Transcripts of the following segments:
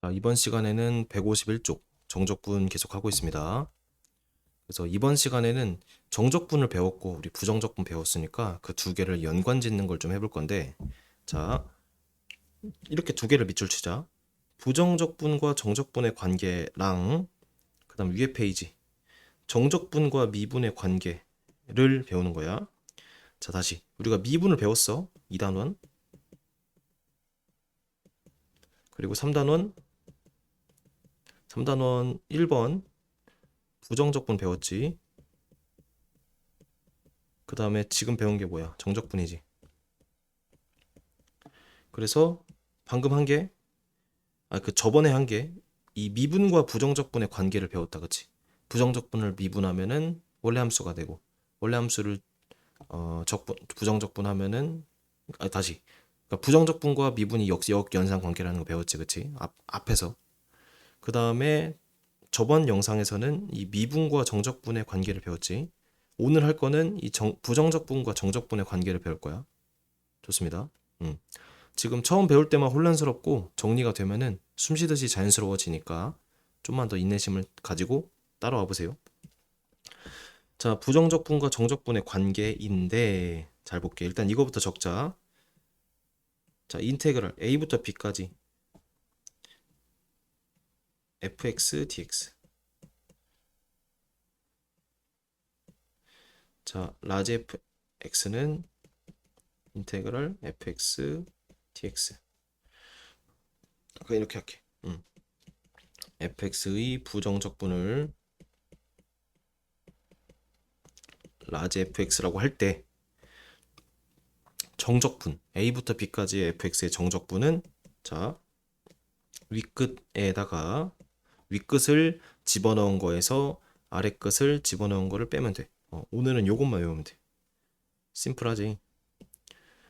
자, 이번 시간에는 151쪽 정적분 계속하고 있습니다. 그래서 이번 시간에는 정적분을 배웠고 우리 부정적분 배웠으니까 그 두 개를 연관 짓는 걸 좀 해볼 건데, 자, 이렇게 두 개를 밑줄 치자. 부정적분과 정적분의 관계랑 그 다음 위에 페이지 정적분과 미분의 관계를 배우는 거야. 자, 다시 우리가 미분을 배웠어. 2단원 그리고 3단원 1번 부정적분 배웠지. 그 다음에 지금 배운 게 뭐야? 정적분이지. 그래서 방금 한 게, 그 저번에 한 게 이 미분과 부정적분의 관계를 배웠다, 그치? 부정적분을 미분하면은 원래 함수가 되고, 원래 함수를 부정적분 하면은, 다시. 그러니까 부정적분과 미분이 역연상 관계라는 거 배웠지, 그치? 앞에서. 그 다음에 저번 영상에서는 이 미분과 정적분의 관계를 배웠지. 오늘 할 거는 이 부정적분과 정적분의 관계를 배울 거야. 좋습니다. 지금 처음 배울 때만 혼란스럽고 정리가 되면은 숨쉬듯이 자연스러워지니까 좀만 더 인내심을 가지고 따라와 보세요. 자, 부정적분과 정적분의 관계인데 잘 볼게. 일단 이거부터 적자. 자, 인테그랄 a부터 b까지 fx dx. 자, 라지 fx는 인테그랄 fx dx. 아까 이렇게 할게. fx의 부정적분을 라지 fx라고 할 때 정적분 a부터 b까지의 fx의 정적분은, 자, 윗끝에다가 윗끝을 집어넣은 거에서 아랫끝을 집어넣은 거를 빼면 돼. 오늘은 요것만 외우면 돼. 심플하지.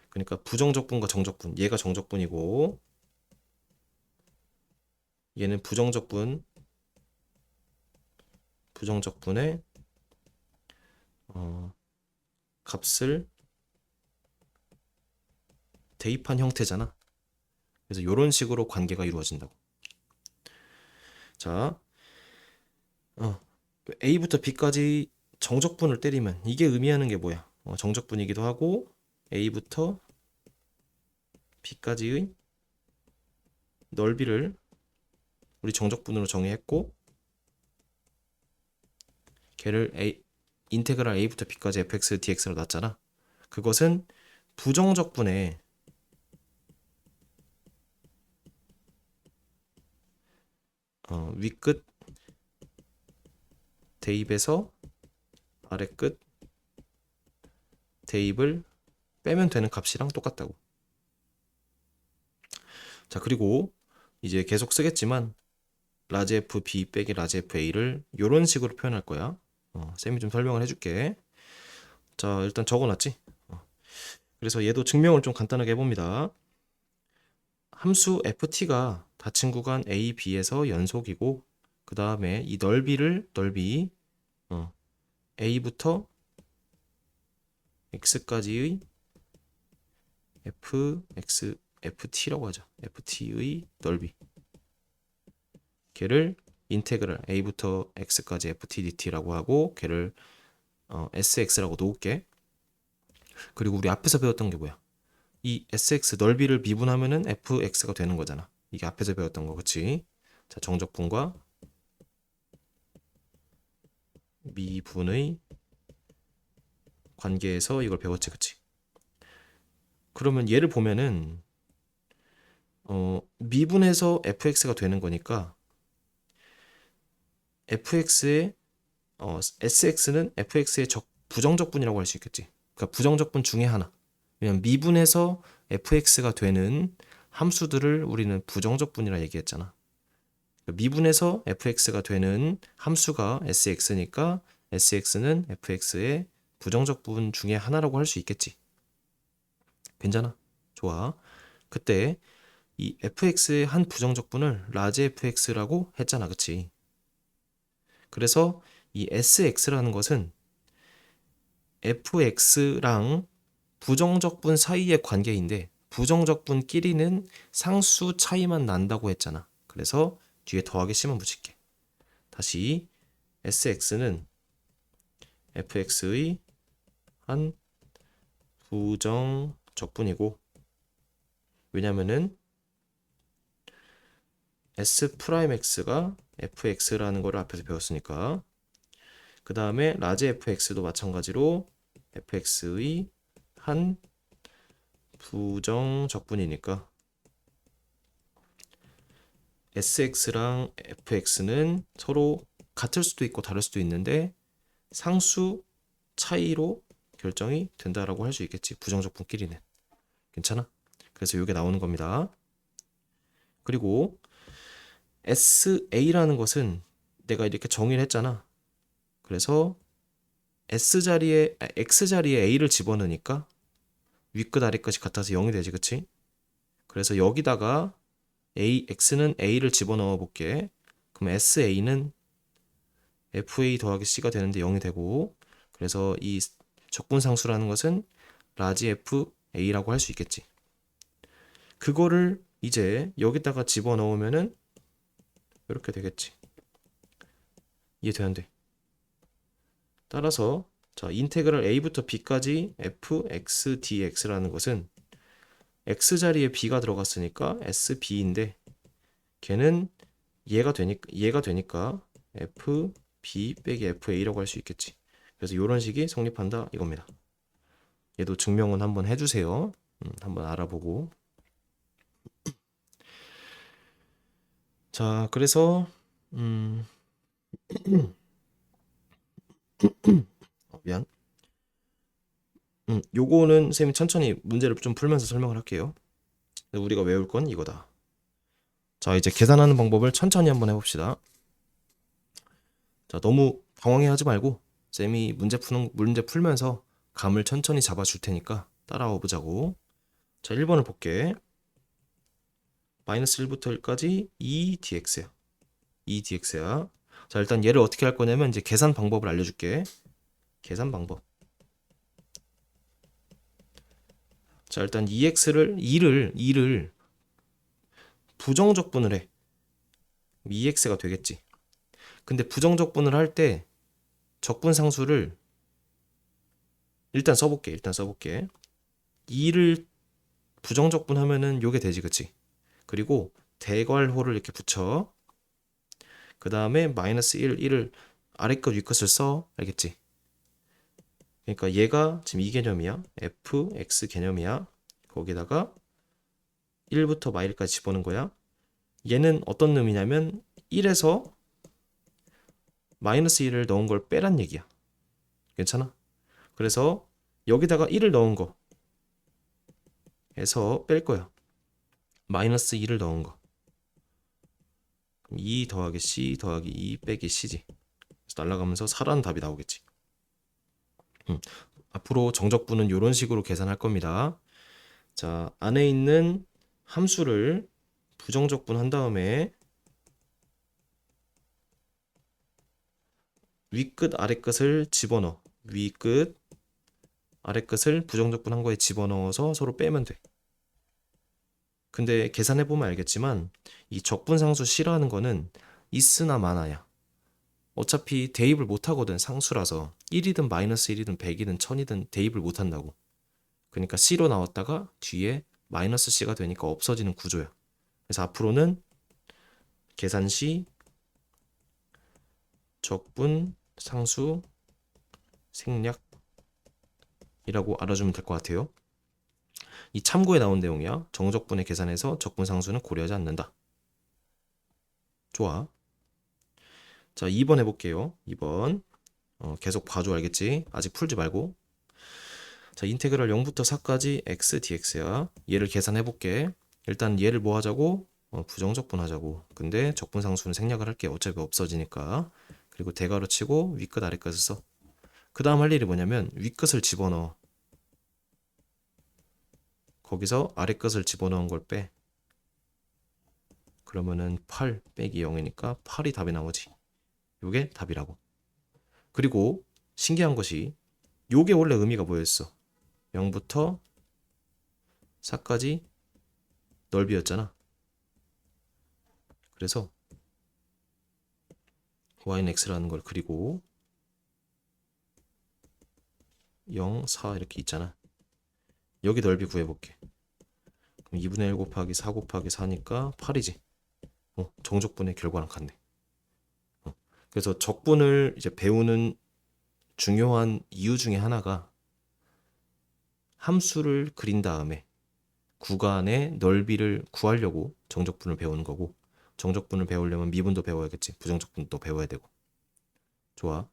그러니까 부정적분과 정적분, 얘가 정적분이고 얘는 부정적분의 값을 대입한 형태잖아. 그래서 이런 식으로 관계가 이루어진다고. 자, A부터 B까지 정적분을 때리면 이게 의미하는 게 뭐야? 정적분이기도 하고 A부터 B까지의 넓이를 우리 정적분으로 정의했고, 걔를 인테그랄 a부터 b까지 fx dx로 놨잖아. 그것은 부정적분의 윗끝 대입에서 아랫끝 대입을 빼면 되는 값이랑 똑같다고. 자, 그리고 이제 계속 쓰겠지만 라지 f b 빼기 라지 f a를 이런 식으로 표현할 거야. 쌤이 좀 설명을 해줄게. 자, 일단 적어놨지. 그래서 얘도 증명을 좀 간단하게 해봅니다. 함수 ft가 닫힌 구간 a, b에서 연속이고, 그 다음에 이 넓이 a부터 x까지의 ft라고 하자. ft의 넓이. 걔를 인테그랄 a부터 x까지 ft dt라고 하고, 걔를 sx라고 놓을게. 그리고 우리 앞에서 배웠던 게 뭐야? 이 sx 넓이를 미분하면은 fx가 되는 거잖아. 이게 앞에서 배웠던 거, 그치? 자, 정적분과 미분의 관계에서 이걸 배웠지, 그치? 그러면 얘를 보면은 미분해서 fx가 되는 거니까 fx의 sx는 fx의 부정적분이라고 할 수 있겠지. 그러니까 부정적분 중에 하나. 왜냐면 미분해서 fx가 되는 함수들을 우리는 부정적분이라 얘기했잖아. 그러니까 미분해서 fx가 되는 함수가 sx니까 sx는 fx의 부정적분 중에 하나라고 할 수 있겠지. 괜찮아? 좋아. 그때 이 fx의 한 부정적분을 라지 fx라고 했잖아, 그치? 그래서 이 sx라는 것은 fx랑 부정적분 사이의 관계인데 부정적분끼리는 상수 차이만 난다고 했잖아. 그래서 뒤에 더하기 C만 붙일게. 다시 Sx는 fx의 한 부정 적분이고, 왜냐면은 S'(x가) fx라는 거를 앞에서 배웠으니까. 그 다음에 라지 fx도 마찬가지로 fx의 한 부정 적분이니까 sx랑 fx는 서로 같을 수도 있고 다를 수도 있는데 상수 차이로 결정이 된다라고 할 수 있겠지. 부정적분끼리는. 괜찮아? 그래서 이게 나오는 겁니다. 그리고 SA라는 것은 내가 이렇게 정의를 했잖아. 그래서 X자리에 A를 집어넣으니까 윗끝 아래끝이 같아서 0이 되지, 그치? 그래서 여기다가 X는 A를 집어넣어 볼게. 그럼 SA는 FA 더하기 C가 되는데 0이 되고, 그래서 이 적분상수라는 것은 라지 FA라고 할 수 있겠지. 그거를 이제 여기다가 집어넣으면은 이렇게 되겠지. 이해되는데. 따라서 자, 인테그랄 a부터 b까지 fx dx라는 것은 x자리에 b가 들어갔으니까 sb인데 걔는 얘가 되니까 f b 빼기 fa라고 할 수 있겠지. 그래서 이런 식이 성립한다 이겁니다. 얘도 증명은 한번 해주세요. 한번 알아보고. 자, 그래서 미안. 요거는 쌤이 천천히 문제를 좀 풀면서 설명을 할게요. 우리가 외울 건 이거다. 자, 이제 계산하는 방법을 천천히 한번 해봅시다. 자, 너무 당황해하지 말고 쌤이 문제 풀면서 감을 천천히 잡아줄 테니까 따라와 보자고. 자, 1번을 볼게. 마이너스 1부터 1까지 2dx야. 2dx야. 자, 일단 얘를 어떻게 할 거냐면 이제 계산 방법을 알려줄게. 계산 방법. 자, 일단 2를 부정적분을 해. 2x가 되겠지. 근데 부정적분을 할 때 적분상수를 일단 써볼게. 2를 부정적분하면은 요게 되지, 그치? 그리고 대괄호를 이렇게 붙여. 그 다음에 마이너스 1을 아래끝 위끝을 써. 알겠지? 그러니까 얘가 지금 이 개념이야. fx 개념이야. 거기다가 1부터 마이너스까지 집어넣은 거야. 얘는 어떤 의미냐면 1에서 마이너스 1을 넣은 걸 빼란 얘기야. 괜찮아? 그래서 여기다가 1을 넣은 거 에서 뺄 거야. 마이너스 2를 넣은 거. 2 더하기 C 더하기 2 빼기 C지. 그래서 날아가면서 4라는 답이 나오겠지. 앞으로 정적분은 이런 식으로 계산할 겁니다. 자, 안에 있는 함수를 부정적분 한 다음에 위끝 아래끝을 집어넣어. 위끝 아래끝을 부정적분 한 거에 집어넣어서 서로 빼면 돼. 근데 계산해보면 알겠지만 이 적분상수 C라는 거는 있으나 마나야. 어차피 대입을 못하거든. 상수라서 1이든 마이너스 1이든 100이든 1000이든 대입을 못한다고. 그러니까 C로 나왔다가 뒤에 마이너스 C가 되니까 없어지는 구조야. 그래서 앞으로는 계산 시 적분 상수 생략이라고 알아주면 될 것 같아요. 이 참고에 나온 내용이야. 정적분의 계산에서 적분 상수는 고려하지 않는다. 좋아. 자, 2번 해볼게요. 2번 계속 봐줘. 알겠지? 아직 풀지 말고. 자, 인테그랄 0부터 4까지 x dx야. 얘를 계산해볼게. 일단 얘를 뭐 하자고? 부정적분 하자고. 근데 적분상수는 생략을 할게. 어차피 없어지니까. 그리고 대괄호 치고 윗끝 아래끝을 써. 그 다음 할 일이 뭐냐면 윗끝을 집어넣어. 거기서 아래끝을 집어넣은 걸 빼. 그러면은 8 빼기 0이니까 8이 답이 나오지. 요게 답이라고. 그리고 신기한 것이 요게 원래 의미가 뭐였어? 0부터 4까지 넓이였잖아. 그래서 y는 x라는 걸 그리고 0, 4 이렇게 있잖아. 여기 넓이 구해볼게. 그럼 2분의 1 곱하기 4 곱하기 4니까 8이지. 정적분의 결과랑 같네. 그래서 적분을 이제 배우는 중요한 이유 중에 하나가 함수를 그린 다음에 구간의 넓이를 구하려고 정적분을 배우는 거고, 정적분을 배우려면 미분도 배워야겠지. 부정적분도 배워야 되고. 좋아.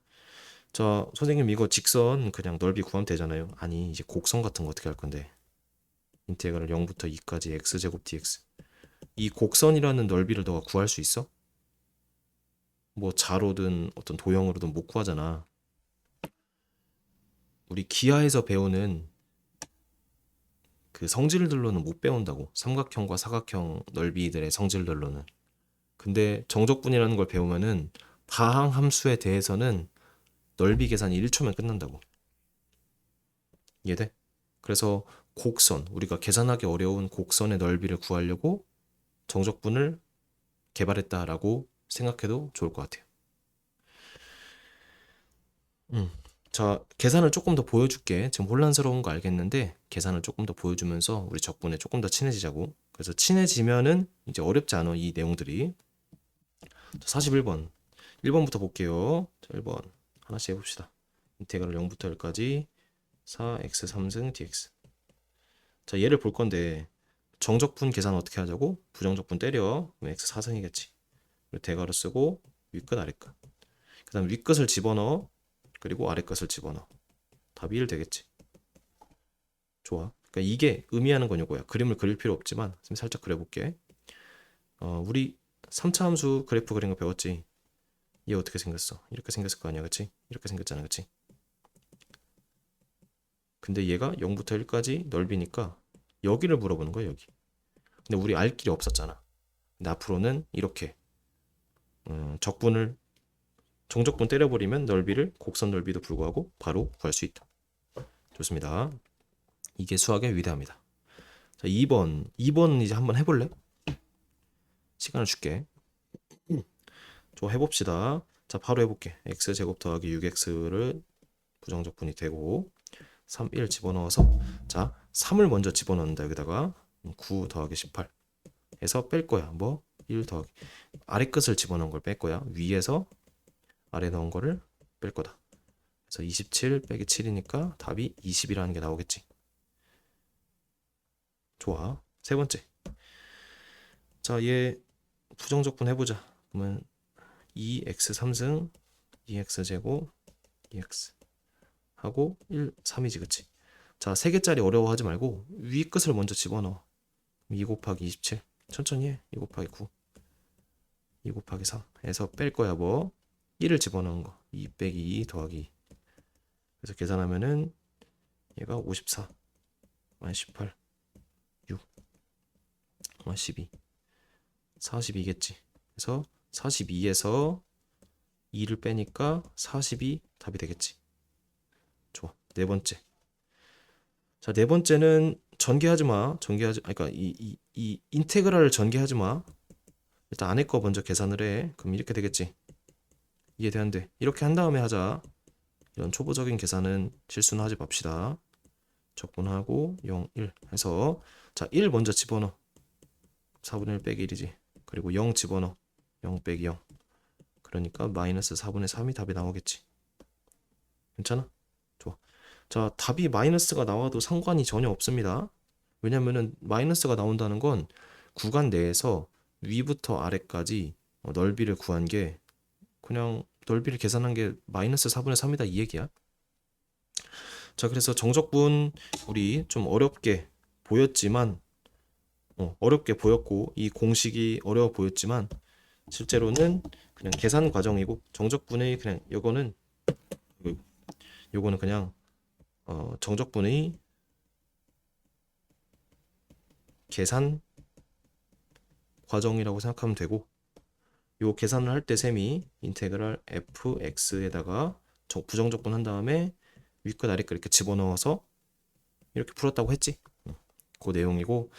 자, 선생님 이거 직선 그냥 넓이 구하면 되잖아요. 아니, 이제 곡선 같은 거 어떻게 할 건데? 인테그랄 0부터 2까지 x제곱 dx. 이 곡선이라는 넓이를 너가 구할 수 있어? 뭐 자로든 어떤 도형으로든 못 구하잖아. 우리 기하에서 배우는 그 성질들로는 못 배운다고. 삼각형과 사각형 넓이들의 성질들로는. 근데 정적분이라는 걸 배우면은 다항 함수에 대해서는 넓이 계산이 1초면 끝난다고. 이해돼? 그래서 곡선, 우리가 계산하기 어려운 곡선의 넓이를 구하려고 정적분을 개발했다라고 생각해도 좋을 것 같아요. 자, 계산을 조금 더 보여줄게. 지금 혼란스러운 거 알겠는데 계산을 조금 더 보여주면서 우리 적분에 조금 더 친해지자고. 그래서 친해지면은 이제 어렵지 않아, 이 내용들이. 자, 41번 1번부터 볼게요. 자, 1번 하나씩 해봅시다. 인테그랄 0부터 1까지 4x 3승 dx. 자, 얘를 볼 건데 정적분 계산 어떻게 하자고? 부정적분 때려. 그럼 x 4승이겠지. 그리고 대괄호 쓰고 윗끝 아랫끝. 그 다음 윗끝을 집어넣어. 그리고 아랫끝을 집어넣어. 답이 1 되겠지. 좋아. 그러니까 이게 의미하는 건 이거야. 그림을 그릴 필요 없지만 살짝 그려볼게. 우리 3차 함수 그래프 그린 거 배웠지? 얘 어떻게 생겼어? 이렇게 생겼을 거 아니야, 그치? 이렇게 생겼잖아, 그치? 근데 얘가 0부터 1까지 넓이니까 여기를 물어보는 거야, 여기. 근데 우리 알 길이 없었잖아. 근데 앞으로는 이렇게 적분을 정적분 때려버리면 넓이를 곡선 넓이도 불구하고 바로 구할 수 있다. 좋습니다. 이게 수학의 위대합니다. 자, 2번 이제 한번 해볼래? 시간을 줄게. 좋아, 해봅시다. 자, 바로 해볼게. x제곱 더하기 6x를 부정적분이 되고 3, 1 집어넣어서, 자, 3을 먼저 집어넣는다. 여기다가 9 더하기 18 해서 뺄 거야. 뭐? 1 더하기 아래 끝을 집어넣은 걸 뺄 거야. 위에서 아래 넣은 거를 뺄 거다. 그래서 27 빼기 7이니까 답이 20이라는 게 나오겠지. 좋아. 세 번째. 자, 얘 부정적분 해보자. 그러면 2x 3승 2x 제곱 2x 하고 1, 3이지, 그치? 자, 3개짜리 어려워하지 말고 위 끝을 먼저 집어넣어. 2 곱하기 27 천천히 해. 2 곱하기 9 2 곱하기 3 해서 뺄 거야. 뭐 1을 집어넣은 거 2 빼기 2 더하기 2. 그래서 계산하면은 얘가 54 18 6 12 42겠지. 그래서 42에서 2를 빼니까 42 답이 되겠지. 좋아. 네 번째. 자, 네 번째는 전개하지 마. 그러니까 이 인테그랄을 전개하지 마. 일단 안에 거 먼저 계산을 해. 그럼 이렇게 되겠지. 이해되는데 이렇게 한 다음에 하자. 이런 초보적인 계산은 실수는 하지 맙시다. 적분하고 0, 1 해서, 자, 1 먼저 집어넣어. 4분의 1 빼기 1이지. 그리고 0 집어넣어. 0 빼기 0. 그러니까 마이너스 4분의 3이 답이 나오겠지. 괜찮아? 좋아. 자, 답이 마이너스가 나와도 상관이 전혀 없습니다. 왜냐면은 마이너스가 나온다는 건 구간 내에서 위부터 아래까지 넓이를 구한 게, 그냥 넓이를 계산한 게 마이너스 4분의 3이다 이 얘기야. 자, 그래서 정적분 우리 좀 어렵게 보였지만 어렵게 보였고 이 공식이 어려워 보였지만 실제로는 그냥 계산 과정이고, 정적분의 그냥 요거는 그냥 정적분의 계산 과정이라고 생각하면 되고, 요 계산을 할 때 셈이 인테그랄 fx에다가 부정적분 한 다음에 윗끝 아랫끝 이렇게 집어넣어서 이렇게 풀었다고 했지. 그 내용이고,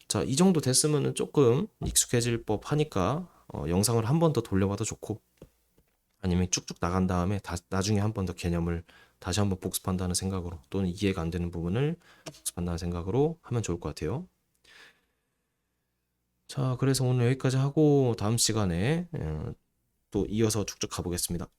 자, 자, 이 정도 됐으면은 조금 익숙해질 법 하니까 영상을 한 번 더 돌려봐도 좋고, 아니면 쭉쭉 나간 다음에 나중에 한 번 더 개념을 다시 한번 복습한다는 생각으로, 또는 이해가 안 되는 부분을 복습한다는 생각으로 하면 좋을 것 같아요. 자, 그래서 오늘 여기까지 하고 다음 시간에 또 이어서 쭉쭉 가보겠습니다.